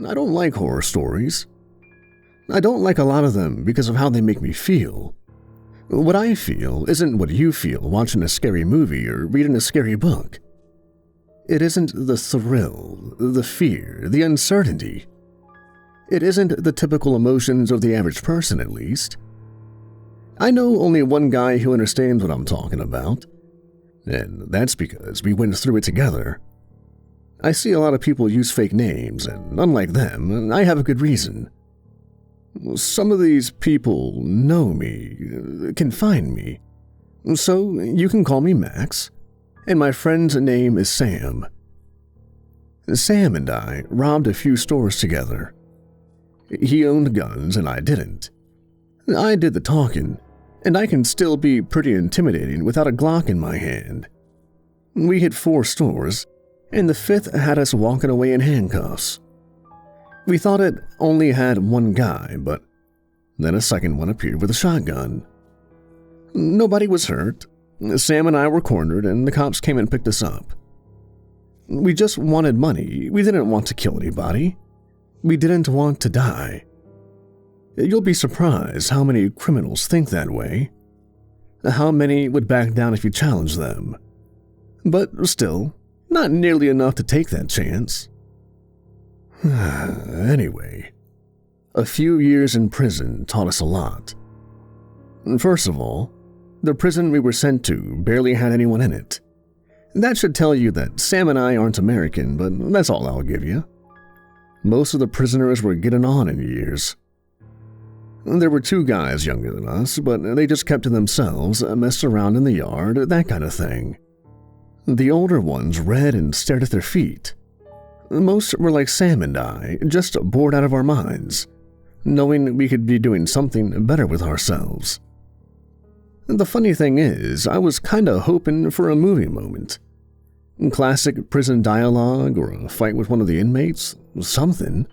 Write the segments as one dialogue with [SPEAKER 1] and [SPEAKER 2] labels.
[SPEAKER 1] I don't like horror stories. I don't like a lot of them because of how they make me feel. What I feel isn't what you feel watching a scary movie or reading a scary book. It isn't the thrill, the fear, the uncertainty. It isn't the typical emotions of the average person, at least. I know only one guy who understands what I'm talking about, and that's because we went through it together. I see a lot of people use fake names, and unlike them, I have a good reason. Some of these people know me, can find me, so you can call me Max, and my friend's name is Sam. Sam and I robbed a few stores together. He owned guns and I didn't. I did the talking, and I can still be pretty intimidating without a Glock in my hand. We hit 4 stores, and the 5th had us walking away in handcuffs. We thought it only had one guy, but then a second one appeared with a shotgun. Nobody was hurt. Sam and I were cornered, and the cops came and picked us up. We just wanted money. We didn't want to kill anybody. We didn't want to die. You'll be surprised how many criminals think that way. How many would back down if you challenged them. But still, not nearly enough to take that chance. Anyway, a few years in prison taught us a lot. First of all, the prison we were sent to barely had anyone in it. That should tell you that Sam and I aren't American, but that's all I'll give you. Most of the prisoners were getting on in years. There were 2 guys younger than us, but they just kept to themselves, messed around in the yard, that kind of thing. The older ones read and stared at their feet. Most were like Sam and I, just bored out of our minds, knowing we could be doing something better with ourselves. The funny thing is, I was kinda hoping for a movie moment. Classic prison dialogue or a fight with one of the inmates, something.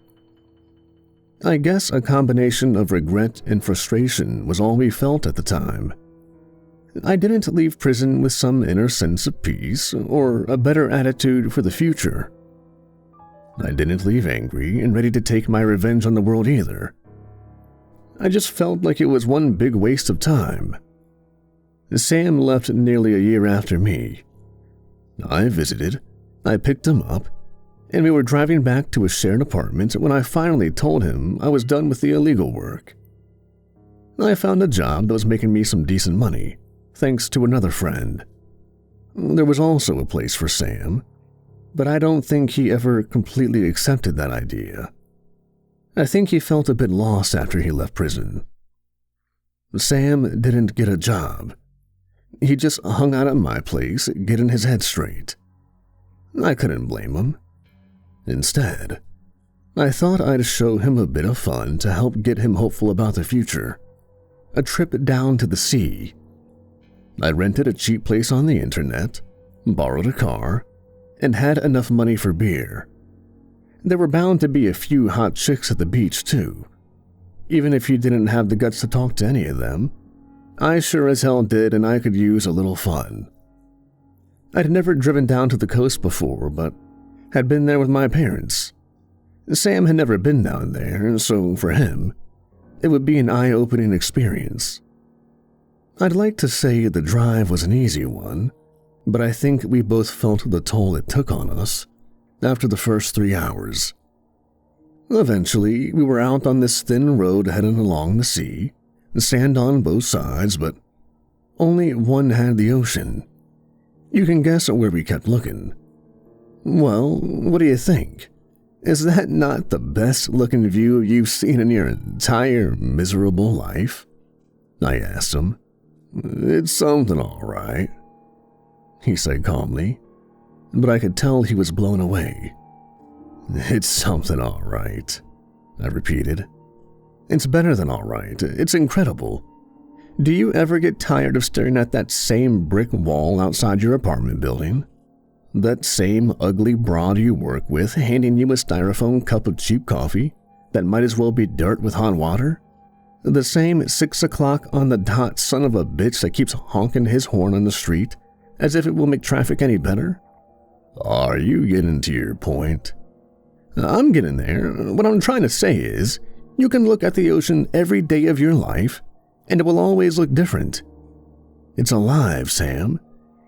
[SPEAKER 1] I guess a combination of regret and frustration was all we felt at the time. I didn't leave prison with some inner sense of peace or a better attitude for the future. I didn't leave angry and ready to take my revenge on the world either. I just felt like it was one big waste of time. Sam left nearly a year after me. I visited, I picked him up, and we were driving back to a shared apartment when I finally told him I was done with the illegal work. I found a job that was making me some decent money, thanks to another friend. There was also a place for Sam, but I don't think he ever completely accepted that idea. I think he felt a bit lost after he left prison. Sam didn't get a job. He just hung out at my place, getting his head straight. I couldn't blame him. Instead, I thought I'd show him a bit of fun to help get him hopeful about the future. A trip down to the sea. I rented a cheap place on the internet, borrowed a car, and had enough money for beer. There were bound to be a few hot chicks at the beach, too. Even if you didn't have the guts to talk to any of them, I sure as hell did, and I could use a little fun. I'd never driven down to the coast before, but had been there with my parents. Sam had never been down there, so for him, it would be an eye-opening experience. I'd like to say the drive was an easy one, but I think we both felt the toll it took on us after the first 3 hours. Eventually, we were out on this thin road heading along the sea, sand on both sides, but only one had the ocean. You can guess where we kept looking. Well, what do you think? Is that not the best-looking view you've seen in your entire miserable life? I asked him. It's something all right, he said calmly, but I could tell he was blown away. It's something all right, I repeated. It's better than all right. It's incredible. Do you ever get tired of staring at that same brick wall outside your apartment building? That same ugly broad you work with handing you a styrofoam cup of cheap coffee that might as well be dirt with hot water? The same 6 o'clock on the dot son of a bitch that keeps honking his horn on the street as if it will make traffic any better? Are you getting to your point? I'm getting there. What I'm trying to say is, you can look at the ocean every day of your life, and it will always look different. It's alive, Sam.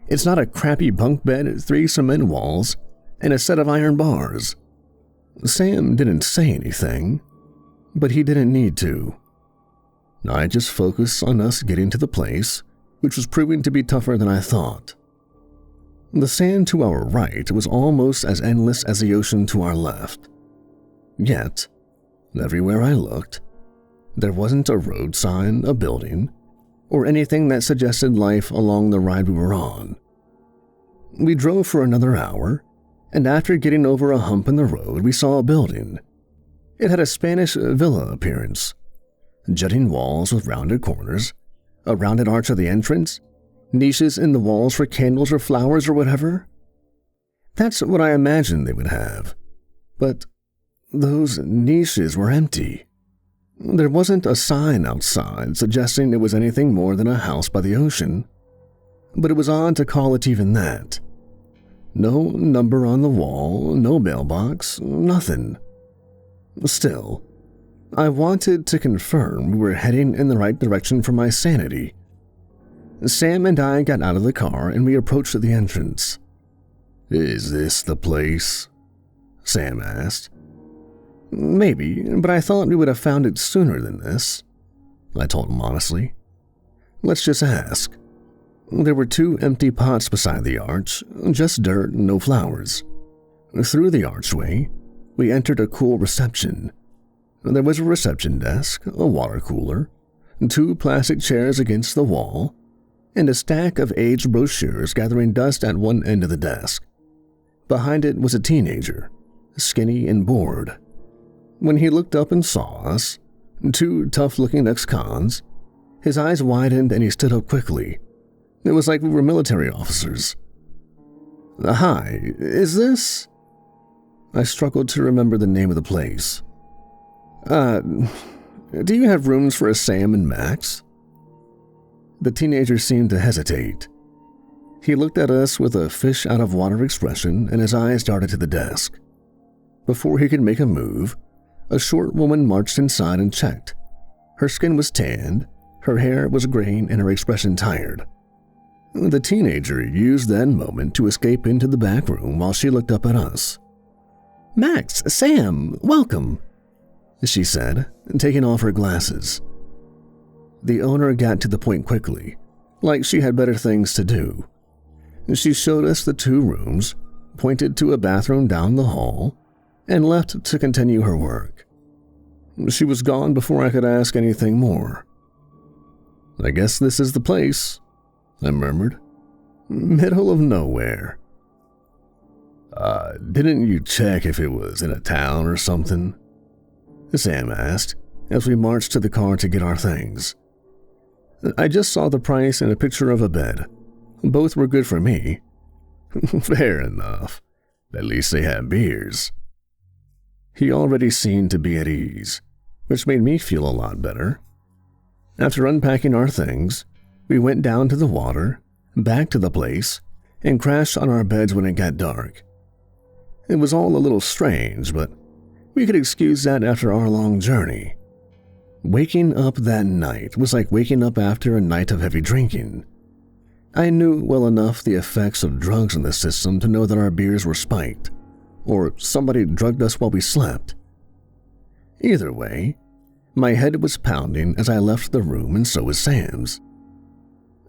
[SPEAKER 1] It's not a crappy bunk bed, 3 cement walls, and a set of iron bars. Sam didn't say anything, but he didn't need to. I just focused on us getting to the place, which was proving to be tougher than I thought. The sand to our right was almost as endless as the ocean to our left. Yet, everywhere I looked, there wasn't a road sign, a building, or anything that suggested life along the ride we were on. We drove for another hour, and after getting over a hump in the road, we saw a building. It had a Spanish villa appearance, jutting walls with rounded corners, a rounded arch at the entrance, niches in the walls for candles or flowers or whatever. That's what I imagined they would have. But those niches were empty. There wasn't a sign outside suggesting it was anything more than a house by the ocean, but it was odd to call it even that. No number on the wall, no mailbox, nothing. Still, I wanted to confirm we were heading in the right direction for my sanity. Sam and I got out of the car and we approached the entrance. "Is this the place?" Sam asked. "Maybe, but I thought we would have found it sooner than this," I told him honestly. "Let's just ask." There were 2 empty pots beside the arch, just dirt, no flowers. Through the archway, we entered a cool reception. There was a reception desk, a water cooler, 2 plastic chairs against the wall, and a stack of aged brochures gathering dust at one end of the desk. Behind it was a teenager, skinny and bored. When he looked up and saw us, 2 tough-looking ex-cons, his eyes widened and he stood up quickly. It was like we were military officers. "Hi, is this?" I struggled to remember the name of the place. Do you have rooms for a Sam and Max?" The teenager seemed to hesitate. He looked at us with a fish-out-of-water expression and his eyes darted to the desk. Before he could make a move, a short woman marched inside and checked. Her skin was tanned, her hair was graying, and her expression tired. The teenager used that moment to escape into the back room while she looked up at us. "Max, Sam, welcome," she said, taking off her glasses. The owner got to the point quickly, like she had better things to do. She showed us the 2 rooms, pointed to a bathroom down the hall, and left to continue her work. She was gone before I could ask anything more. "I guess this is the place," I murmured. "Middle of nowhere." Didn't you check if it was in a town or something?" Sam asked, as we marched to the car to get our things. "I just saw the price and a picture of a bed. Both were good for me." "Fair enough. At least they have beers." He already seemed to be at ease, which made me feel a lot better. After unpacking our things, we went down to the water, back to the place, and crashed on our beds when it got dark. It was all a little strange, but we could excuse that after our long journey. Waking up that night was like waking up after a night of heavy drinking. I knew well enough the effects of drugs in the system to know that our beers were spiked, or somebody drugged us while we slept. Either way, my head was pounding as I left the room, and so was Sam's.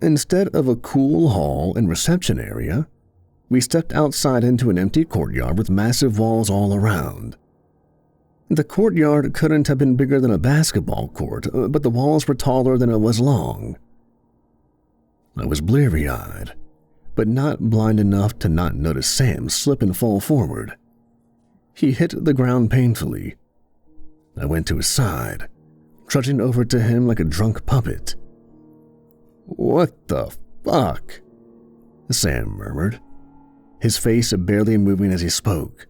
[SPEAKER 1] Instead of a cool hall and reception area, we stepped outside into an empty courtyard with massive walls all around. The courtyard couldn't have been bigger than a basketball court, but the walls were taller than it was long. I was bleary-eyed, but not blind enough to not notice Sam slip and fall forward. He hit the ground painfully. I went to his side, trudging over to him like a drunk puppet. "What the fuck?" Sam murmured, his face barely moving as he spoke.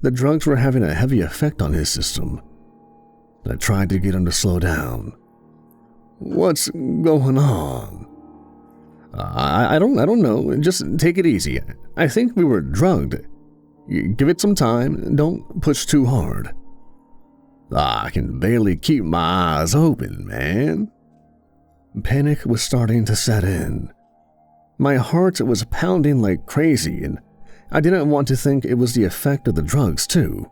[SPEAKER 1] The drugs were having a heavy effect on his system. I tried to get him to slow down. "What's going on?" I don't know. Just take it easy. I think we were drugged. Give it some time, don't push too hard." I can barely keep my eyes open, man. Panic was starting to set in. My heart was pounding like crazy, and I didn't want to think it was the effect of the drugs, too.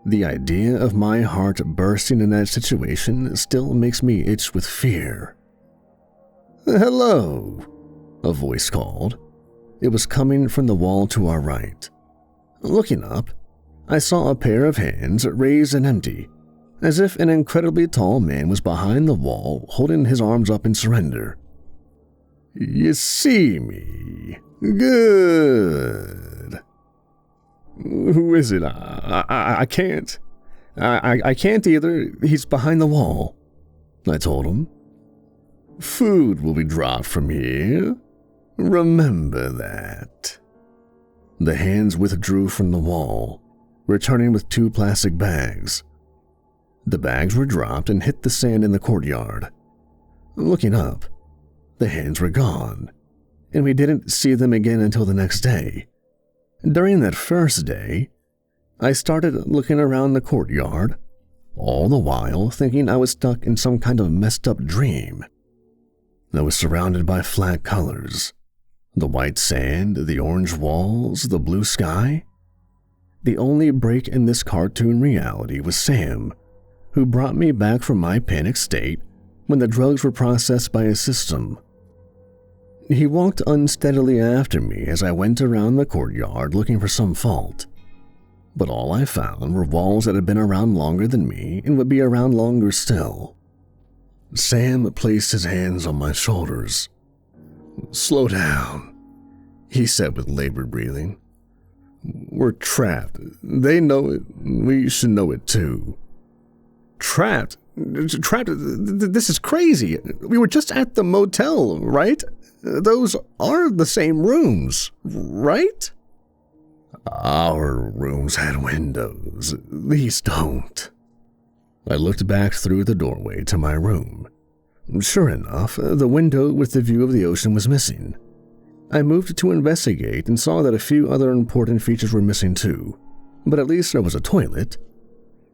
[SPEAKER 1] The idea of my heart bursting in that situation still makes me itch with fear. "Hello," a voice called. It was coming from the wall to our right. Looking up, I saw a pair of hands raised and empty, as if an incredibly tall man was behind the wall holding his arms up in surrender. "You see me? Good. Who is it? I can't. I can't either. He's behind the wall," I told him. "Food will be dropped from here. Remember that." The hands withdrew from the wall, returning with 2 plastic bags. The bags were dropped and hit the sand in the courtyard. Looking up, the hands were gone, and we didn't see them again until the next day. During that first day, I started looking around the courtyard, all the while thinking I was stuck in some kind of messed up dream. I was surrounded by flat colors. The white sand, the orange walls, the blue sky. The only break in this cartoon reality was Sam, who brought me back from my panic state when the drugs were processed by his system. He walked unsteadily after me as I went around the courtyard looking for some fault. But all I found were walls that had been around longer than me and would be around longer still. Sam placed his hands on my shoulders. "Slow down," he said with labored breathing. "We're trapped. They know it. We should know it too." Trapped? Trapped? This is crazy. We were just at the motel, right? Those are the same rooms, right? "Our rooms had windows. These don't." I looked back through the doorway to my room. Sure enough, the window with the view of the ocean was missing. I moved to investigate and saw that a few other important features were missing too, but at least there was a toilet.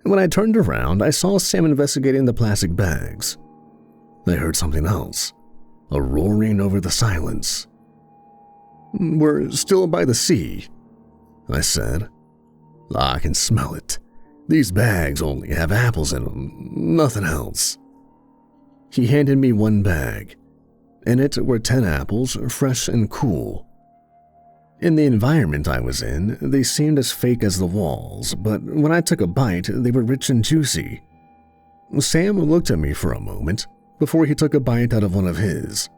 [SPEAKER 1] When I turned around, I saw Sam investigating the plastic bags. I heard something else, a roaring over the silence. "We're still by the sea," I said. "I can smell it. These bags only have apples in them, nothing else." He handed me one bag. In it were 10 apples, fresh and cool. In the environment I was in, they seemed as fake as the walls, but when I took a bite, they were rich and juicy. Sam looked at me for a moment before he took a bite out of one of his.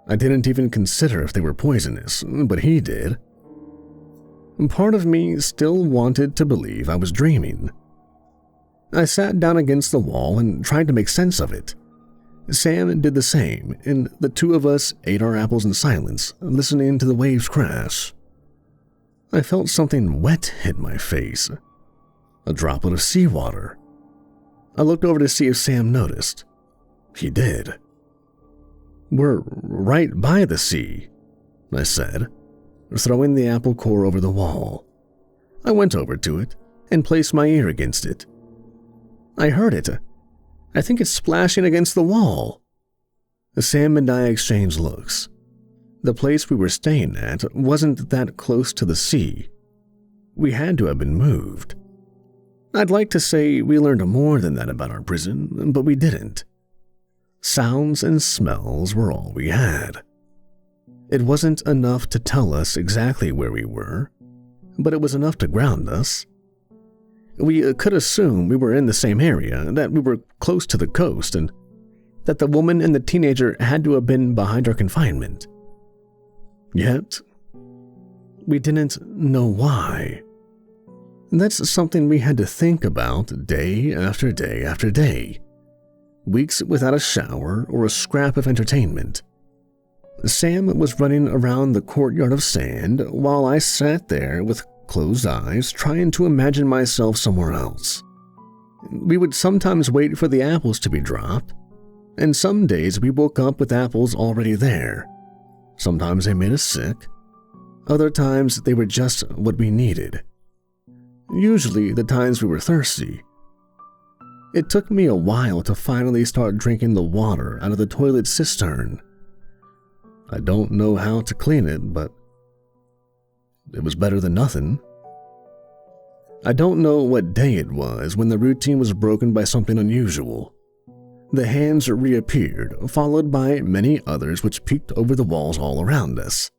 [SPEAKER 1] I didn't even consider if they were poisonous, but he did. Part of me still wanted to believe I was dreaming. I sat down against the wall and tried to make sense of it. Sam did the same, and the 2 of us ate our apples in silence, listening to the waves crash. I felt something wet hit my face, a droplet of seawater. I looked over to see if Sam noticed. He did. "We're right by the sea," I said, throwing the apple core over the wall. I went over to it and placed my ear against it. I heard it. I think it's splashing against the wall. Sam and I exchanged looks. The place we were staying at wasn't that close to the sea. We had to have been moved. I'd like to say we learned more than that about our prison, but we didn't. Sounds and smells were all we had. It wasn't enough to tell us exactly where we were, but it was enough to ground us. We could assume we were in the same area, that we were close to the coast, and that the woman and the teenager had to have been behind our confinement. Yet, we didn't know why. That's something we had to think about day after day after day. Weeks without a shower or a scrap of entertainment. Sam was running around the courtyard of sand while I sat there with closed eyes trying to imagine myself somewhere else. We would sometimes wait for the apples to be dropped, and some days we woke up with apples already there. Sometimes they made us sick. Other times, they were just what we needed. Usually, the times we were thirsty. It took me a while to finally start drinking the water out of the toilet cistern. I don't know how to clean it, but it was better than nothing. I don't know what day it was when the routine was broken by something unusual. The hands reappeared, followed by many others which peeked over the walls all around us.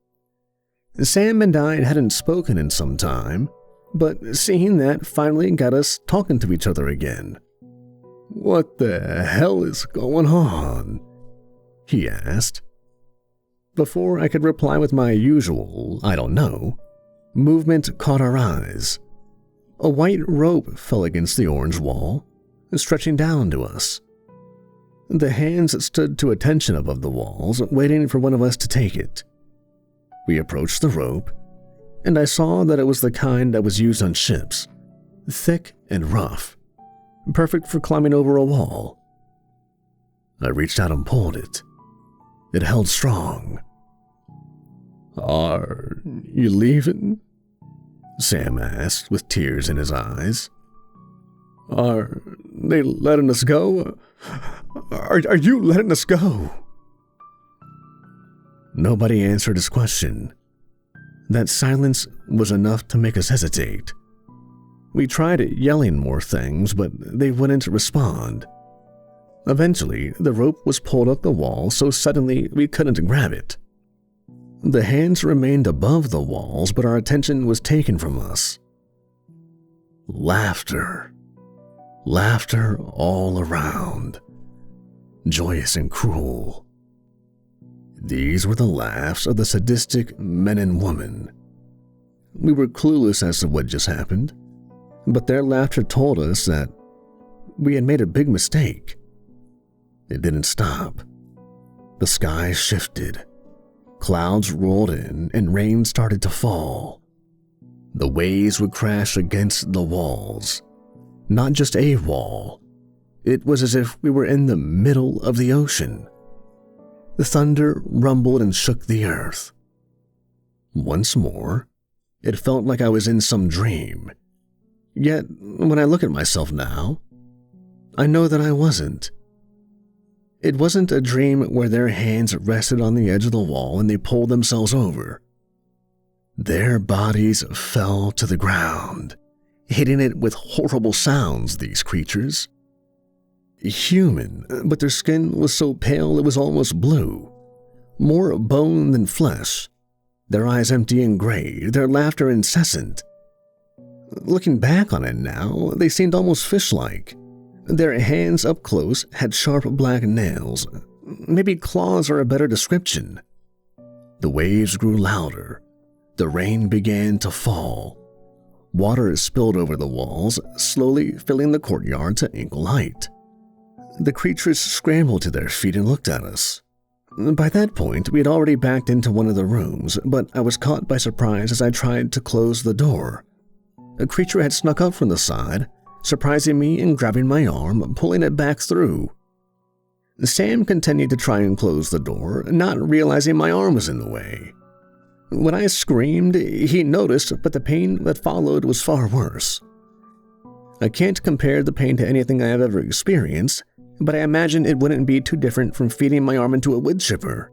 [SPEAKER 1] Sam and I hadn't spoken in some time, but seeing that finally got us talking to each other again. "What the hell is going on?" he asked. Before I could reply with my usual, "I don't know," movement caught our eyes. A white rope fell against the orange wall, stretching down to us. The hands stood to attention above the walls, waiting for one of us to take it. We approached the rope, and I saw that it was the kind that was used on ships, thick and rough, perfect for climbing over a wall. I reached out and pulled it. It held strong. "Are you leaving?" Sam asked with tears in his eyes. "Are they letting us go? Are you letting us go?" Nobody answered his question. That silence was enough to make us hesitate. We tried yelling more things, but they wouldn't respond. Eventually, the rope was pulled up the wall so suddenly we couldn't grab it. The hands remained above the walls, but our attention was taken from us. Laughter. Laughter all around. Joyous and cruel. These were the laughs of the sadistic men and women. We were clueless as to what just happened, but their laughter told us that we had made a big mistake. It didn't stop. The sky shifted. Clouds rolled in and rain started to fall. The waves would crash against the walls. Not just a wall. It was as if we were in the middle of the ocean. The thunder rumbled and shook the earth. Once more, it felt like I was in some dream. Yet, when I look at myself now, I know that I wasn't. It wasn't a dream where their hands rested on the edge of the wall and they pulled themselves over. Their bodies fell to the ground, hitting it with horrible sounds, these creatures. Human, but their skin was so pale it was almost blue. More bone than flesh. Their eyes empty and gray, their laughter incessant. Looking back on it now, they seemed almost fish-like. Their hands up close had sharp black nails. Maybe claws are a better description. The waves grew louder. The rain began to fall. Water spilled over the walls, slowly filling the courtyard to ankle height. The creatures scrambled to their feet and looked at us. By that point, we had already backed into one of the rooms, but I was caught by surprise as I tried to close the door. A creature had snuck up from the side, surprising me and grabbing my arm, pulling it back through. Sam continued to try and close the door, not realizing my arm was in the way. When I screamed, he noticed, but the pain that followed was far worse. I can't compare the pain to anything I have ever experienced, but I imagine it wouldn't be too different from feeding my arm into a wood chipper.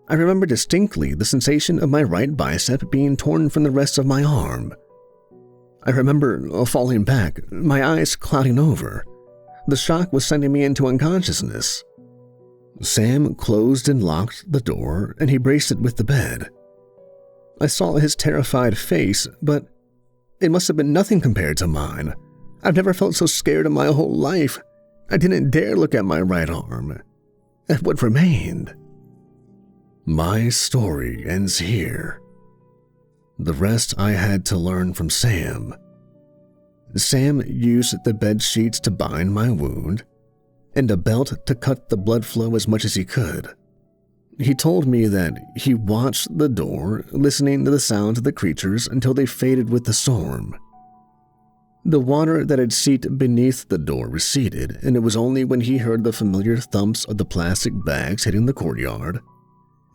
[SPEAKER 1] I remember distinctly the sensation of my right bicep being torn from the rest of my arm. I remember falling back, my eyes clouding over. The shock was sending me into unconsciousness. Sam closed and locked the door, and he braced it with the bed. I saw his terrified face, but it must have been nothing compared to mine. I've never felt so scared in my whole life. I didn't dare look at my right arm, at what remained. My story ends here. The rest I had to learn from Sam. Sam used the bed sheets to bind my wound, and a belt to cut the blood flow as much as he could. He told me that he watched the door, listening to the sounds of the creatures until they faded with the storm. The water that had seeped beneath the door receded, and it was only when he heard the familiar thumps of the plastic bags hitting the courtyard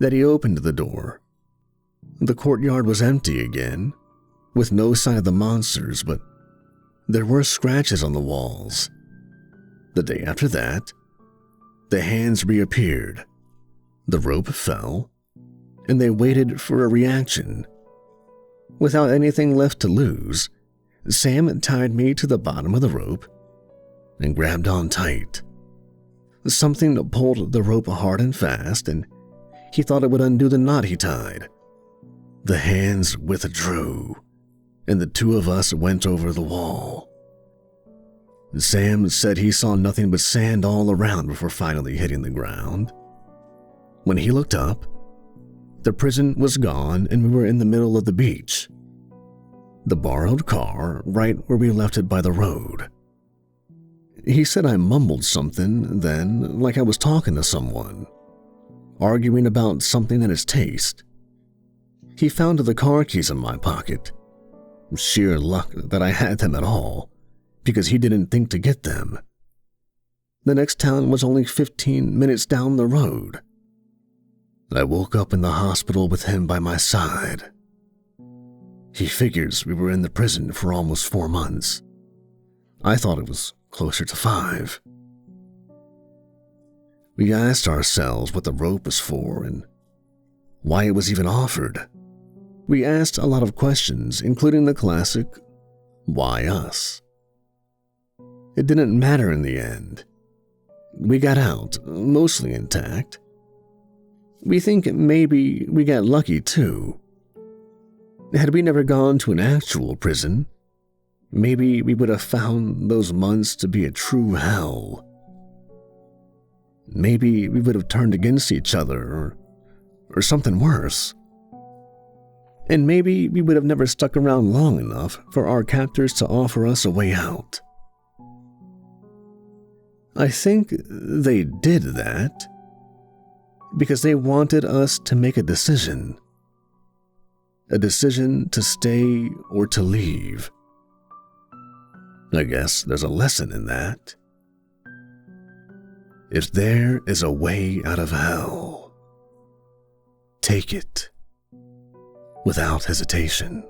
[SPEAKER 1] that he opened the door. The courtyard was empty again, with no sign of the monsters, but there were scratches on the walls. The day after that, the hands reappeared, the rope fell, and they waited for a reaction. Without anything left to lose, Sam tied me to the bottom of the rope and grabbed on tight. Something pulled the rope hard and fast, and he thought it would undo the knot he tied. The hands withdrew, and the two of us went over the wall. Sam said he saw nothing but sand all around before finally hitting the ground. When he looked up, the prison was gone and we were in the middle of the beach. The borrowed car right where we left it by the road. He said I mumbled something then, like I was talking to someone, arguing about something at his taste. He found the car keys in my pocket. Sheer luck that I had them at all, because he didn't think to get them. The next town was only 15 minutes down the road. I woke up in the hospital with him by my side. He figures we were in the prison for almost 4 months. I thought it was closer to 5. We asked ourselves what the rope was for and why it was even offered. We asked a lot of questions, including the classic, why us? It didn't matter in the end. We got out, mostly intact. We think maybe we got lucky too. Had we never gone to an actual prison, maybe we would have found those months to be a true hell. Maybe we would have turned against each other or something worse. And maybe we would have never stuck around long enough for our captors to offer us a way out. I think they did that because they wanted us to make a decision to stay or to leave. I guess there's a lesson in that. If there is a way out of hell, take it without hesitation.